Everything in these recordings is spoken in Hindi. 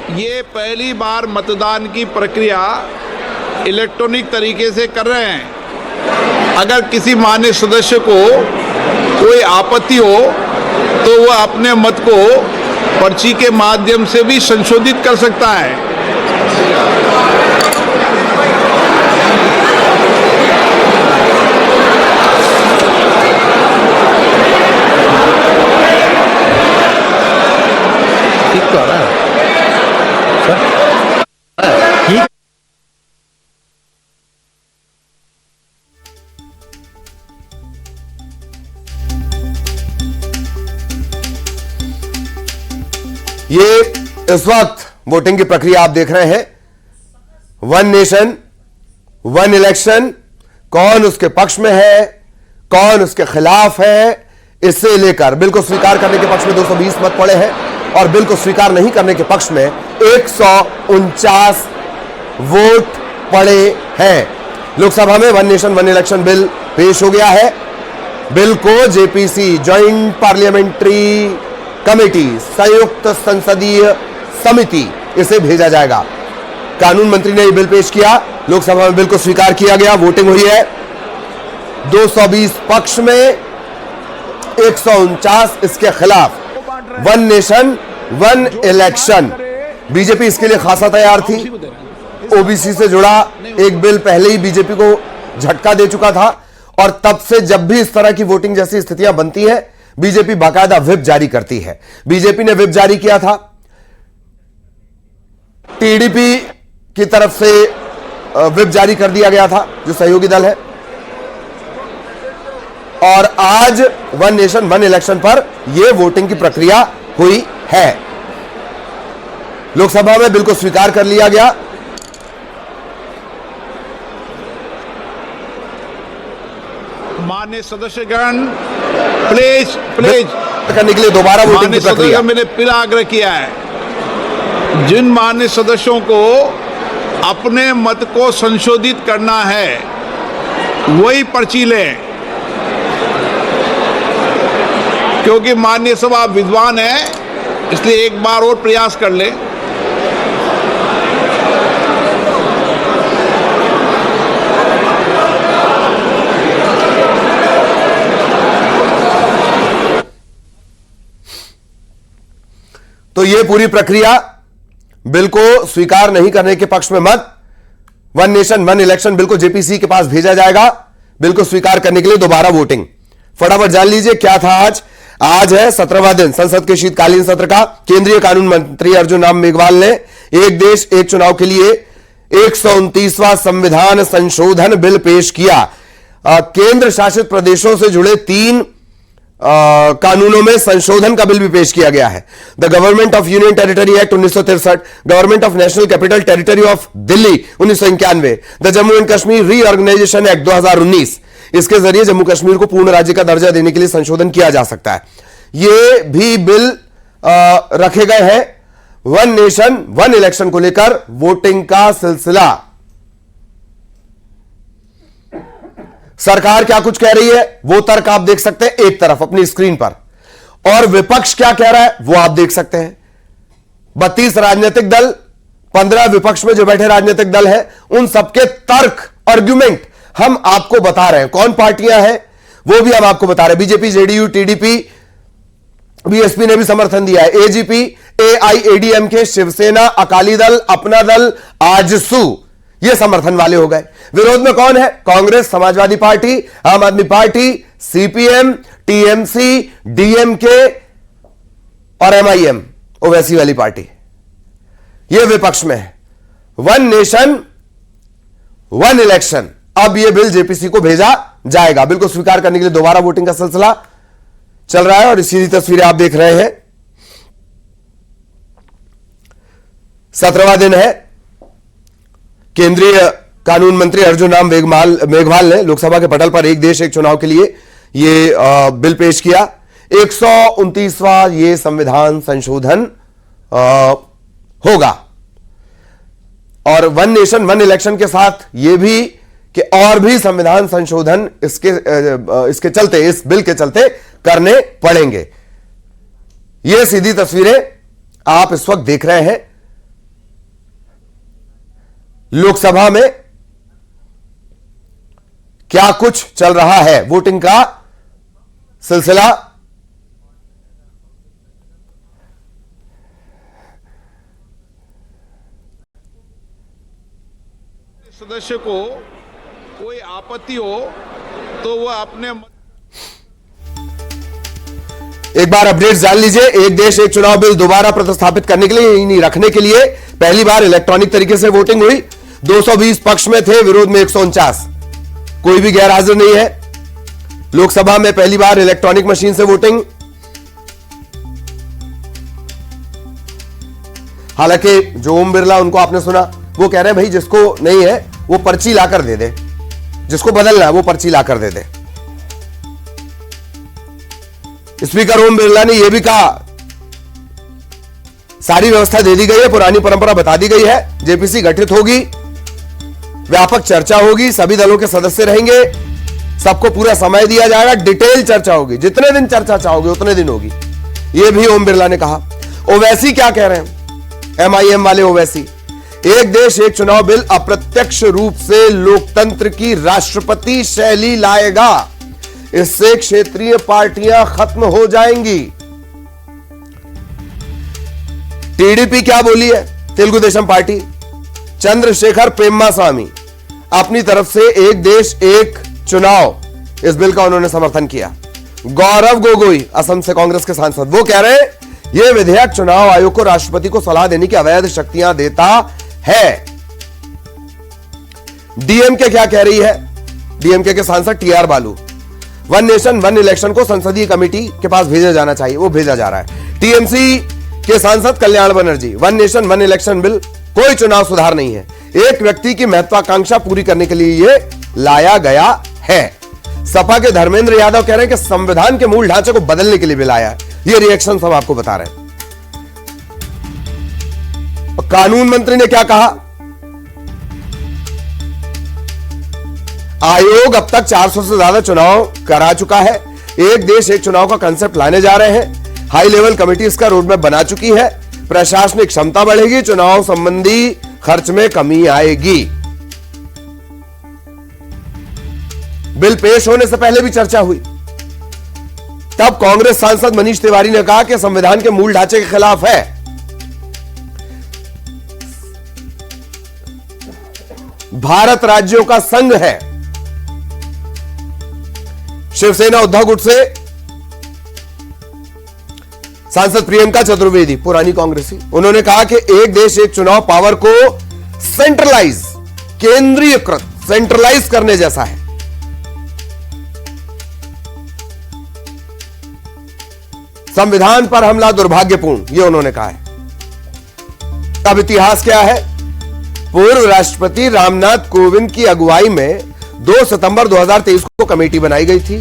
ये पहली बार मतदान की प्रक्रिया इलेक्ट्रॉनिक तरीके से कर रहे हैं। अगर किसी मान्य सदस्य को कोई आपत्ति हो तो वह अपने मत को पर्ची के माध्यम से भी संशोधित कर सकता है। ठीक तो आ रहा है ठीक। ये इस वक्त वोटिंग की प्रक्रिया आप देख रहे हैं। वन नेशन वन इलेक्शन, कौन उसके पक्ष में है, कौन उसके खिलाफ है, इससे लेकर बिल को स्वीकार करने के पक्ष में 220 मत पड़े हैं और बिल को स्वीकार नहीं करने के पक्ष में 149 वोट पड़े हैं। लोकसभा में one nation one election bill पेश हो गया है। बिल को जेपीसी, ज्वाइंट पार्लियामेंट्री कमेटी, संयुक्त संसदीय समिति, इसे भेजा जाएगा। कानून मंत्री ने यह बिल पेश किया, लोकसभा में बिल को स्वीकार किया गया। वोटिंग हुई है 220 पक्ष में, 149 इसके खिलाफ। One nation one election, BJP इसके लिए खासा तैयार थी। ओबीसी से जुड़ा एक बिल पहले ही बीजेपी को झटका दे चुका था और तब से जब भी इस तरह की वोटिंग जैसी स्थितियां बनती है, बीजेपी बाकायदा व्हिप जारी करती है। बीजेपी ने व्हिप जारी किया था, टीडीपी की तरफ से व्हिप जारी कर दिया गया था, जो सहयोगी दल है। और आज वन नेशन वन इलेक्शन पर यह वोटिंग की प्रक्रिया हुई है। लोकसभा में बिल को स्वीकार कर लिया गया। माननीय सदस्यगण, प्लीज करने के लिए दोबारा वोटिंग की प्रक्रिया। मैंने फिर आग्रह किया है, जिन माननीय सदस्यों को अपने मत को संशोधित करना है वही पर्ची लें, क्योंकि माननीय सभा विद्वान है, इसलिए एक बार और प्रयास कर ले। तो यह पूरी प्रक्रिया, बिल को स्वीकार नहीं करने के पक्ष में मत, one nation one election bill को जेपीसी के पास भेजा जाएगा, बिल को स्वीकार करने के लिए दोबारा वोटिंग। फटाफट जान लीजिए क्या था आज। आज है 17वां दिन संसद के शीतकालीन सत्र का। केंद्रीय कानून मंत्री अर्जुन राम मेघवाल ने एक देश एक चुनाव के लिए 129वां संविधान संशोधन बिल पेश किया। केंद्र शासित प्रदेशों से जुड़े 3 कानूनों में संशोधन का बिल भी पेश किया गया है। The government of union territory act 1963, government of national capital territory of Delhi 1991, the Jammu and Kashmir reorganisation act 2019। इसके जरिए जम्मू कश्मीर को पूर्ण राज्य का दर्जा देने के लिए संशोधन किया जा सकता है। ये भी बिल रखे गए हैं। वन नेशन वन इलेक्शन को लेकर वोटिंग का सिलसिला। सरकार क्या कुछ कह रही है वो तर्क आप देख सकते हैं एक तरफ अपनी स्क्रीन पर, और विपक्ष क्या कह रहा है वो आप देख सकते हैं। 32 राजनीतिक दल, 15 विपक्ष में जो बैठे राजनीतिक दल हैं, उन सबके तर्क, आर्ग्यूमेंट हम आपको बता रहे हैं। कौन पार्टियां हैं वो भी हम आपको बता रहे हैं। बीजेपी, जेडीयू, टीडीपी, बीएसपी ने भी समर्थन दिया है। एजीपी, एआईएडीएमके, शिवसेना, अकाली दल, अपना दल, आजसू, ये समर्थन वाले हो गए। विरोध में कौन है? कांग्रेस, समाजवादी पार्टी, आम आदमी पार्टी, सीपीएम, टीएमसी, डीएमके और एमआईएम, ओवैसी वाली पार्टी, ये विपक्ष में है। वन नेशन वन इलेक्शन, अब यह बिल जेपीसी को भेजा जाएगा। बिल को स्वीकार करने के लिए दोबारा वोटिंग का सिलसिला चल रहा है और सीधी तस्वीरें आप देख रहे हैं। 17वां दिन है। केंद्रीय कानून मंत्री अर्जुन राम मेघवाल ने लोकसभा के पटल पर एक देश एक चुनाव के लिए यह बिल पेश किया। 129वां ये संविधान संशोधन होगा और वन नेशन वन इलेक्शन के साथ यह भी कि और भी संविधान संशोधन इसके चलते, इस बिल के चलते करने पड़ेंगे। यह सीधी तस्वीरें आप इस वक्त देख रहे हैं लोकसभा में क्या कुछ चल रहा है, वोटिंग का सिलसिला। सदस्य को कोई आपत्ति हो तो वह अपने एक बार अपडेट जान लीजिए। एक देश एक चुनाव बिल दोबारा प्रतिस्थापित करने के लिए, नहीं रखने के लिए पहली बार इलेक्ट्रॉनिक तरीके से वोटिंग हुई। 220 पक्ष में थे, विरोध में 149, कोई भी गैर हाजिर नहीं है। लोकसभा में पहली बार इलेक्ट्रॉनिक मशीन से वोटिंग। हालांकि जो ओम बिरला, उनको आपने सुना, वो कह रहे हैं भाई जिसको नहीं है वो पर्ची लाकर दे दे, जिसको बदलना है वो पर्ची लाकर दे दे। स्पीकर ओम बिरला ने यह भी कहा सारी व्यवस्था दे दी गई है, पुरानी परंपरा बता दी गई है, जेपीसी गठित होगी, व्यापक चर्चा होगी, सभी दलों के सदस्य रहेंगे, सबको पूरा समय दिया जाएगा, डिटेल चर्चा होगी, जितने दिन चर्चा चाहोगे उतने दिन होगी, यह भी ओम बिरला ने कहा। ओवैसी क्या कह रहे हैं, एमआईएम वाले ओवैसी, एक देश एक चुनाव बिल अप्रत्यक्ष रूप से लोकतंत्र की राष्ट्रपति शैली लाएगा, इससे क्षेत्रीय पार्टियां खत्म हो जाएंगी। टीडीपी क्या बोली है, तेलुगु देशम पार्टी, चंद्रशेखर पेम्मास्वामी अपनी तरफ से एक देश एक चुनाव, इस बिल का उन्होंने समर्थन किया। गौरव गोगोई, असम से कांग्रेस के सांसद, वो कह रहे हैं यह विधेयक चुनाव आयोग को राष्ट्रपति को सलाह देने की अवैध शक्तियां देता है। डीएमके क्या कह रही है, डीएमके के सांसद टीआर बालू, वन नेशन वन इलेक्शन को संसदीय कमेटी के पास भेजा जाना चाहिए, वो भेजा जा रहा है। टीएमसी के सांसद Kalyan Banerjee, one nation one election bill कोई चुनाव सुधार नहीं है, एक व्यक्ति की महत्वाकांक्षा पूरी करने के लिए यह लाया गया है। सपा के धर्मेंद्र यादव कह रहे हैं कि संविधान के मूल ढांचे को बदलने के लिए बिल आया है। ये रिएक्शन हम आपको बता रहे हैं। कानून मंत्री ने क्या कहा, आयोग अब तक 400 से ज्यादा चुनाव करा चुका है, एक देश एक चुनाव का कंसेप्ट लाने जा रहे हैं, हाई लेवल कमेटी इसका रोडमैप बना चुकी है, प्रशासनिक क्षमता बढ़ेगी, चुनाव संबंधी खर्च में कमी आएगी। बिल पेश होने से पहले भी चर्चा हुई, तब कांग्रेस सांसद मनीष तिवारी ने कहा कि संविधान के मूल ढांचे के खिलाफ है। भारत राज्यों का संघ है। शिवसेना उद्धव गुट से सांसद प्रियंका चतुर्वेदी, पुरानी कांग्रेसी, उन्होंने कहा कि एक देश एक चुनाव पावर को सेंट्रलाइज, केंद्रीयकृत, सेंट्रलाइज करने जैसा है। संविधान पर हमला दुर्भाग्यपूर्ण, यह उन्होंने कहा है। अब इतिहास क्या है, पूर्व राष्ट्रपति रामनाथ कोविंद की अगुवाई में 2 सितंबर 2023 को कमेटी बनाई गई थी।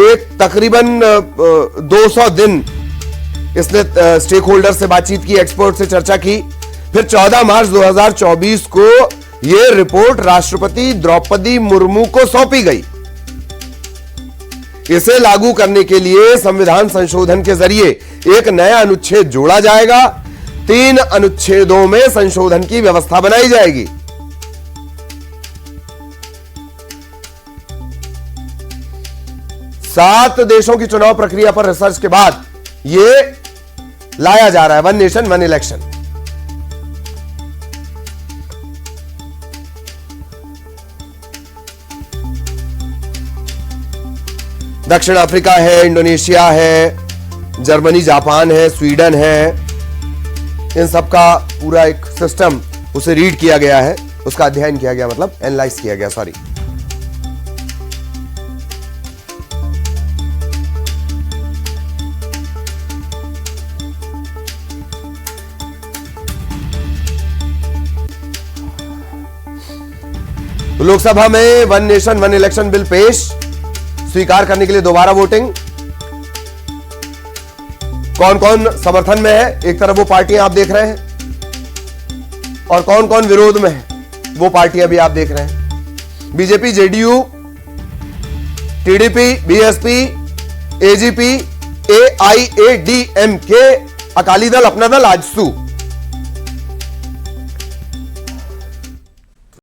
एक तकरीबन 200 दिन इसने स्टेक होल्डर से बातचीत की, एक्सपर्ट से चर्चा की। फिर 14 मार्च 2024 को यह रिपोर्ट राष्ट्रपति द्रौपदी मुर्मू को सौंपी गई। इसे लागू करने के लिए संविधान संशोधन के जरिए एक नया अनुच्छेद जोड़ा जाएगा, 3 अनुच्छेदों में संशोधन की व्यवस्था बनाई जाएगी। सात देशों की चुनाव प्रक्रिया पर रिसर्च के बाद यह लाया जा रहा है, वन नेशन वन इलेक्शन। दक्षिण अफ्रीका है, इंडोनेशिया है, जर्मनी, जापान है, स्वीडन है, इन सब का पूरा एक सिस्टम उसे रीड किया गया है, उसका अध्ययन किया गया, मतलब एनालाइज किया गया, सॉरी। लोकसभा में one nation one election bill पेश, स्वीकार करने के लिए दोबारा वोटिंग। कौन कौन समर्थन में है, एक तरफ वो पार्टियां आप देख रहे हैं, और कौन कौन विरोध में है, वो पार्टियां भी आप देख रहे हैं। BJP, JDU, TDP, BSP, AGP, AIADMK, Akali Dal, अपना दल, आजसू।